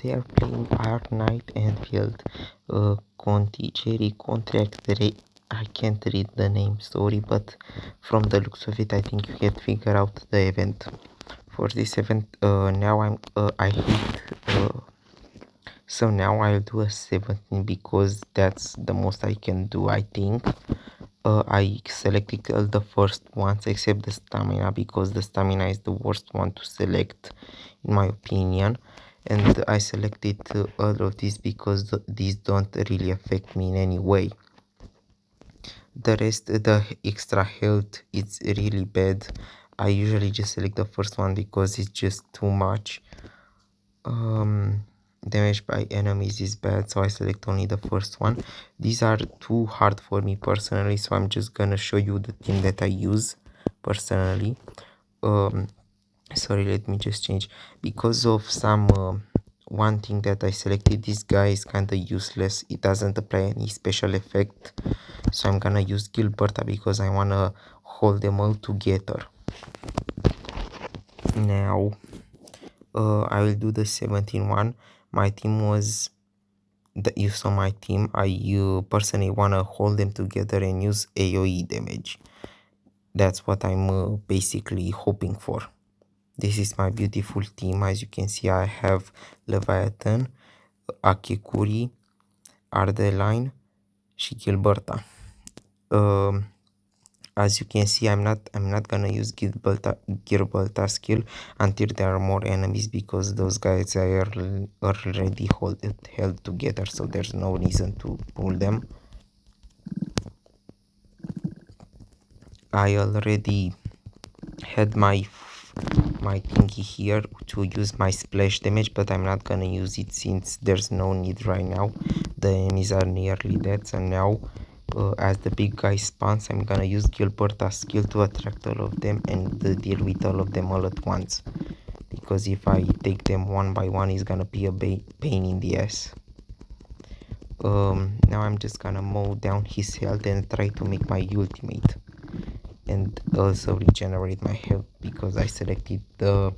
They are playing Arknights, Endfield, Contingency, contract. I can't read the name, sorry, but from the looks of it, I think you can figure out the event. For this event, now I hit. So now I'll do a 17 because that's the most I can do, I think. I selected all the first ones except the stamina because the stamina is the worst one to select in my opinion, and I selected all of these because these don't really affect me in any way. The rest, the extra health, it's really bad. I usually just select the first one because it's just too much. Damage by enemies is bad, so I select only the first one. These are too hard for me personally, so I'm just gonna show you the team that I use personally. Sorry, let me just change because of some one thing that I selected. This guy is kind of useless, it doesn't apply any special effect, so I'm gonna use Gilberta because I wanna hold them all together. Now I will do the 17 one. My team was that you saw my team. I personally wanna hold them together and use AoE damage. That's what I'm basically hoping for. This is my beautiful team. As you can see, I have Leviathan, Akekuri, Ardeline, și Gilberta. As you can see, I'm not gonna use Gilberta skill until there are more enemies because those guys are already held together, so there's no reason to pull them. I already had my thingy here to use my splash damage, but I'm not gonna use it since there's no need right now. The enemies are nearly dead, so now as the big guy spawns, I'm gonna use Gilberta's skill to attract all of them and deal with all of them all at once, because if I take them one by one, it's gonna be a pain in the ass. Now I'm just gonna mow down his health and try to make my ultimate and also regenerate my health because I selected the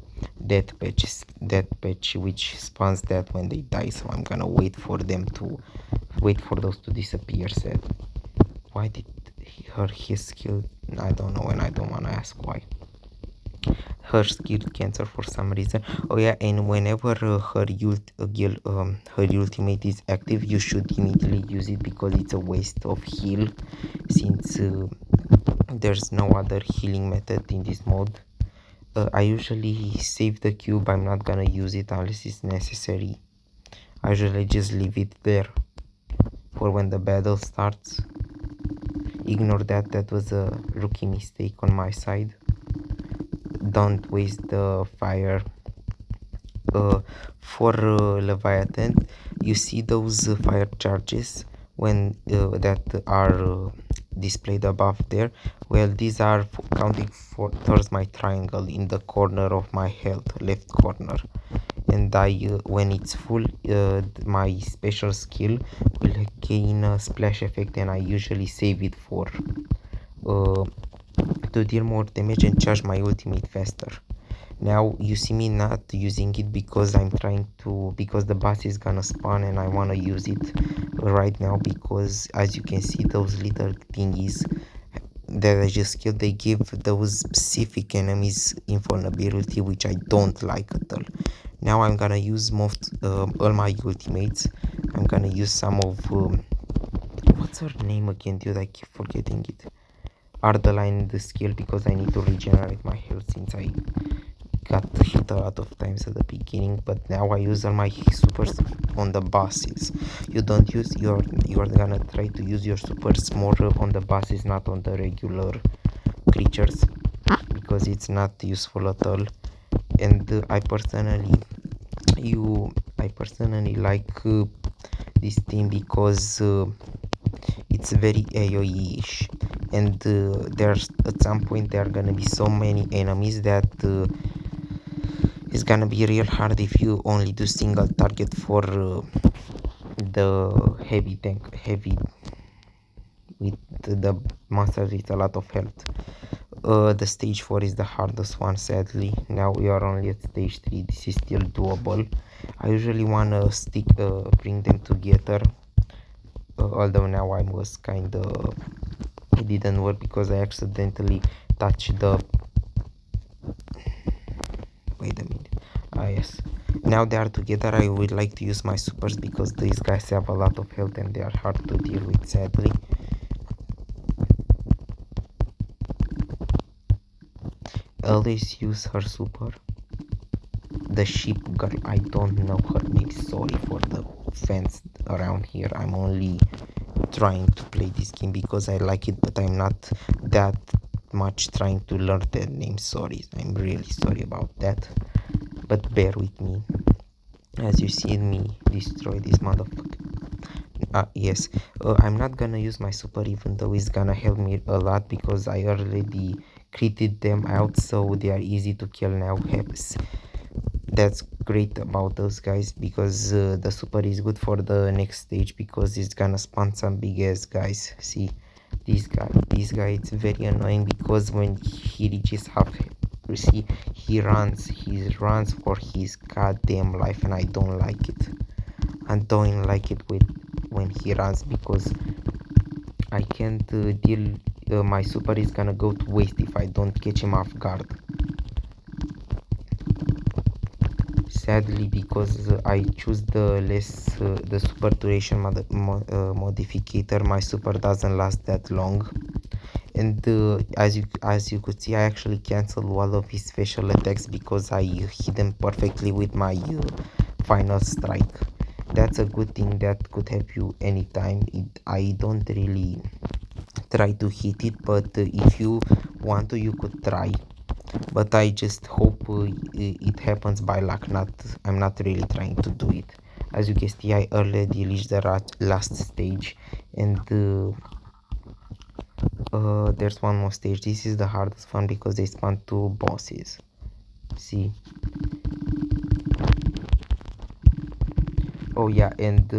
death patch which spawns that when they die, so I'm gonna wait for those to disappear. Said, why did his skill, I don't know, and I don't wanna ask why. Her skill cancel for some reason. Oh yeah, and whenever her ultimate is active, you should immediately use it because it's a waste of heal since there's no other healing method in this mode. I usually save the cube. I'm not gonna use it unless it's necessary. I usually just leave it there for when the battle starts. Ignore that was a rookie mistake on my side. Don't waste the fire. For Leviathan, you see those fire charges when that are displayed above there. Well, these are counting towards my triangle in the corner of my health, left corner, and I when it's full, my special skill will gain a splash effect, and I usually save it for to deal more damage and charge my ultimate faster. Now you see me not using it because because the boss is gonna spawn and I wanna use it right now, because as you can see, those little thingies that I just killed, they give those specific enemies invulnerability, which I don't like at all. Now I'm gonna use all my ultimates. I'm gonna use some of what's her name again, dude? I keep forgetting it. Ardeline the skill because I need to regenerate my health since I got hit a lot of times at the beginning, but now I use all my supers on the bosses. You're gonna try to use your supers more on the bosses, not on the regular creatures, because it's not useful at all. And I personally like this team because it's very AoE-ish, and there's at some point there are gonna be so many enemies that it's gonna be real hard if you only do single target for the heavy with the monster with a lot of health. The stage 4 is the hardest one, sadly. Now we are only at stage 3. This is still doable. I usually wanna bring them together, although now I was kinda, it didn't work because I accidentally touched the, wait a minute, yes. Now they are together. I would like to use my supers because these guys have a lot of health and they are hard to deal with, sadly. Always use her super. The sheep girl, I don't know her name, sorry for the fans around here. I'm only trying to play this game because I like it, but I'm not that much trying to learn their name. Sorry, I'm really sorry about that, but bear with me as you see me destroy this motherfucker. Yes, I'm not gonna use my super even though it's gonna help me a lot because I already critted them out, so they are easy to kill now. That's great about those guys because the super is good for the next stage because it's gonna spawn some big ass guys. See, this guy it's very annoying because when he reaches half, you see, he runs for his goddamn life, and I don't like it. I don't like it with when he runs because I can't deal. My super is gonna go to waste if I don't catch him off guard. Sadly, because I choose the super duration modificator, my super doesn't last that long. And as you could see, I actually canceled all of his special attacks because I hit them perfectly with my final strike. That's a good thing that could help you anytime. I don't really try to hit it, but if you want to, you could try. But I just hope it happens by luck. I'm not really trying to do it. As you can see, I already reached the last stage, and there's one more stage. This is the hardest one because they spawn two bosses. See? Oh yeah, and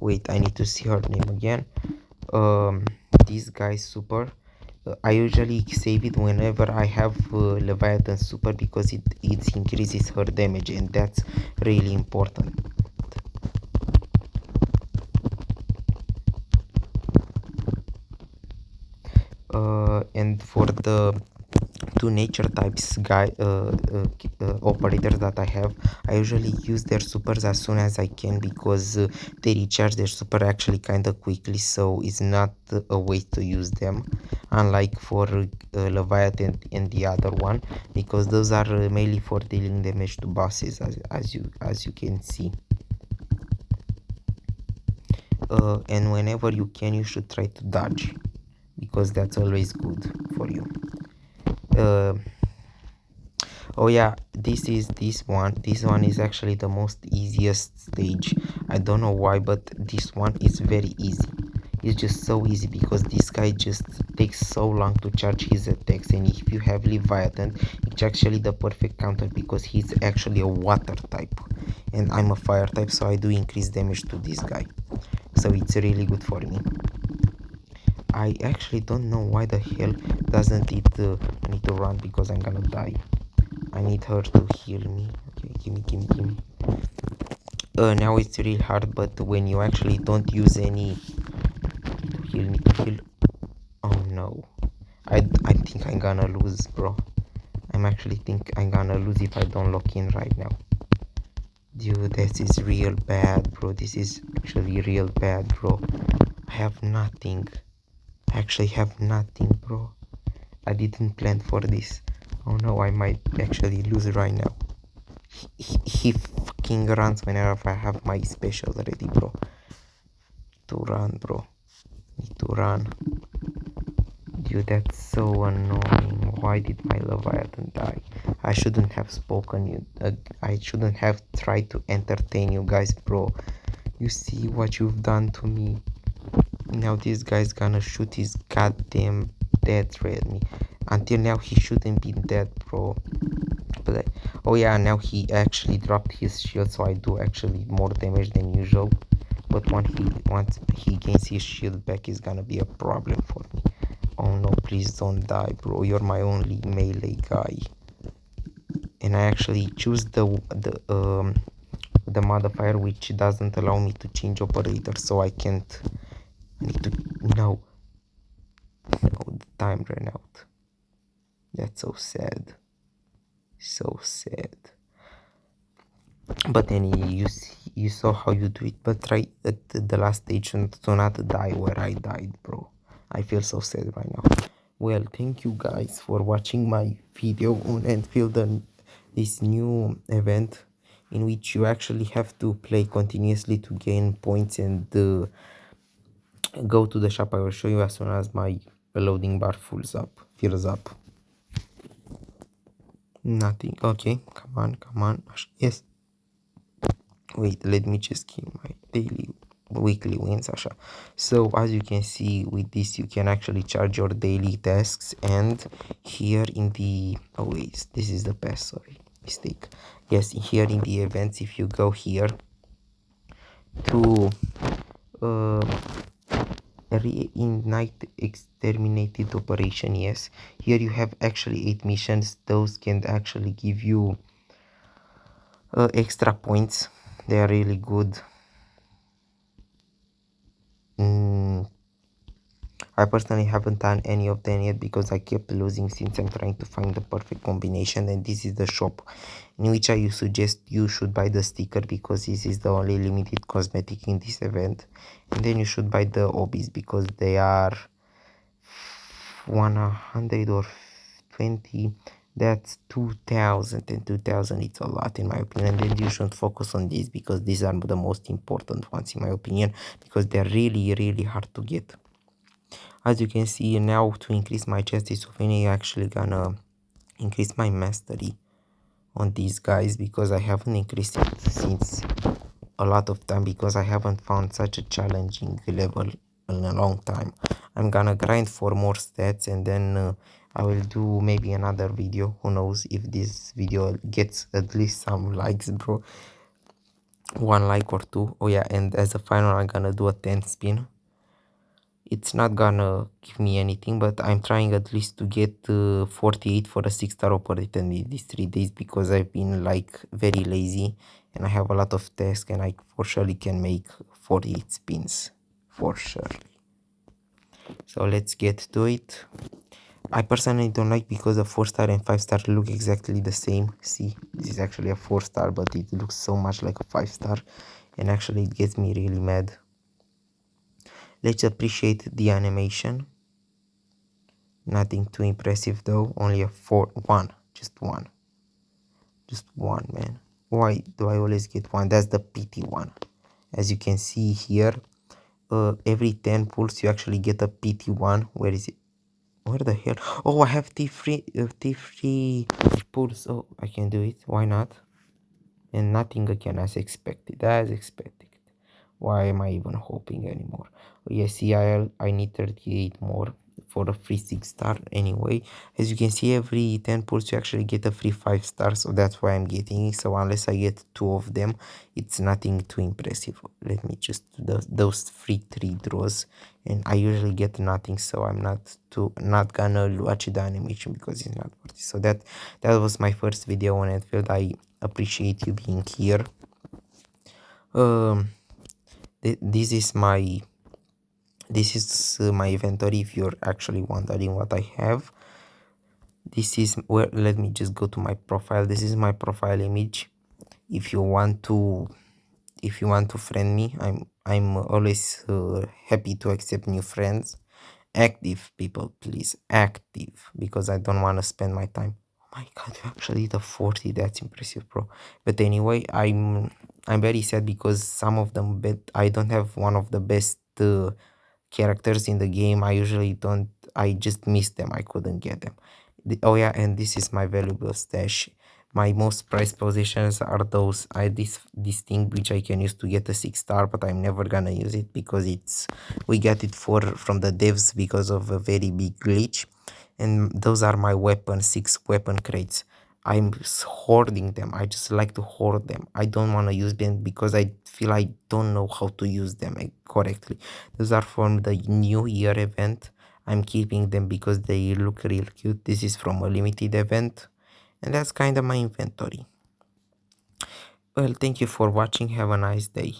wait, I need to see her name again. Um, this guy's super. I usually save it whenever I have Leviathan super because it increases her damage, and that's really important. And for the two nature types operators that I have, I usually use their supers as soon as I can because they recharge their super actually kind of quickly, so it's not a waste to use them, unlike for Leviathan and the other one, because those are mainly for dealing damage to bosses, as you can see. And whenever you can, you should try to dodge because that's always good for you. uh, oh yeah, this one is actually the most easiest stage. I don't know why, but this one is very easy. It's just so easy because this guy just takes so long to charge his attacks, and if you have Leviathan, it's actually the perfect counter because he's actually a water type and I'm a fire type, so I do increase damage to this guy, so it's really good for me. I actually don't know why the hell doesn't it I need to run because I'm gonna die. I need her to heal me. Okay, gimme. Now it's really hard, but when you actually don't use any need to heal. Oh no. I think I'm gonna lose, bro. I'm actually think I'm gonna lose if I don't lock in right now. Dude, this is real bad, bro. This is actually real bad, bro. I have nothing. I actually have nothing, bro. I didn't plan for this. Oh no, I might actually lose right now. He fucking runs whenever I have my special ready, bro. To run, bro. Need to run. Dude, that's so annoying. Why did my Leviathan die? I shouldn't have spoken you. I shouldn't have tried to entertain you guys, bro. You see what you've done to me. Now this guy's gonna shoot his goddamn dead ray at me. Until now he shouldn't be dead, bro. But oh yeah, now he actually dropped his shield, so I do actually more damage than usual. But once he gains his shield back, is gonna be a problem for me. Oh no, please don't die, bro. You're my only melee guy. and I actually choose the modifier which doesn't allow me to change operator, so I can't. I need to no, the time ran out. That's so sad, so sad. But anyway, you saw how you do it, but try at the last stage to not die where I died, bro. I feel so sad right now. Well, thank you guys for watching my video on Endfield and this new event in which you actually have to play continuously to gain points and go to the shop. I will show you as soon as my loading bar fills up. Nothing. Okay, come on, come on. Yes. Wait, let me just keep my daily weekly wins, Asha. So as you can see with this, you can actually charge your daily tasks, and here in the wait, this is the past, sorry, mistake. Yes, here in the events, if you go here to uh reignite exterminated operation, yes, here you have actually 8 missions. Those can actually give you extra points. They are really good. I personally haven't done any of them yet because I kept losing since I'm trying to find the perfect combination, and this is the shop in which I suggest you should buy the sticker because this is the only limited cosmetic in this event, and then you should buy the obbies because they are 100 or 20. That's 2000, and 2000 it's a lot in my opinion. And then you should focus on these because these are the most important ones in my opinion, because they're really hard to get. As you can see now, to increase my chances of winning, I actually gonna increase my mastery on these guys because I haven't increased it since a lot of time because I haven't found such a challenging level in a long time. I'm gonna grind for more stats, and then I will do maybe another video. Who knows if this video gets at least some likes, bro. 1 like or 2. Oh yeah, and as a final I'm gonna do a 10 spin. It's not gonna give me anything, but I'm trying at least to get 48 for a 6-star operator in these 3 days because I've been like very lazy and I have a lot of tasks, and I for surely can make 48 spins for sure. So let's get to it. I personally don't like because the 4-star and 5-star look exactly the same. See, this is actually a 4-star, but it looks so much like a 5-star, and actually it gets me really mad. Let's appreciate the animation. Nothing too impressive though, only a 1, just one, man. Why do I always get one? That's the pity one. As you can see here, every 10 pulls you actually get a pity one. Where is it? Where the hell? Oh, I have T3 pulls. Oh, I can do it. Why not? And nothing again as expected. Why am I even hoping anymore? Oh, yes, I need 38 more for a free 6-star anyway. As you can see, every 10 pulls you actually get a free 5-star, so that's why I'm getting it. So unless I get 2 of them, it's nothing too impressive. Let me just do those free 3 draws, and I usually get nothing, so I'm not gonna watch the animation because it's not worth it. So that was my first video on Endfield. I appreciate you being here. This is my inventory if you're actually wondering what I have. This is where, let me just go to my profile. This is my profile image. If you want to friend me, I'm always happy to accept new friends. Active people, please, active, because I don't want to spend my time. Oh my god, you actually did a 40. That's impressive, bro. But anyway, I'm very sad because some of them, but I don't have one of the best characters in the game. I just missed them. I couldn't get them. Oh yeah, and this is my valuable stash. My most prized possessions are those. This thing which I can use to get a 6-star, but I'm never gonna use it because we got it from the devs because of a very big glitch. And those are my 6 weapon crates. I'm hoarding them. I just like to hoard them. I don't want to use them because I feel I don't know how to use them correctly. Those are from the New Year event. I'm keeping them because they look real cute. This is from a limited event. And that's kind of my inventory. Well, thank you for watching. Have a nice day.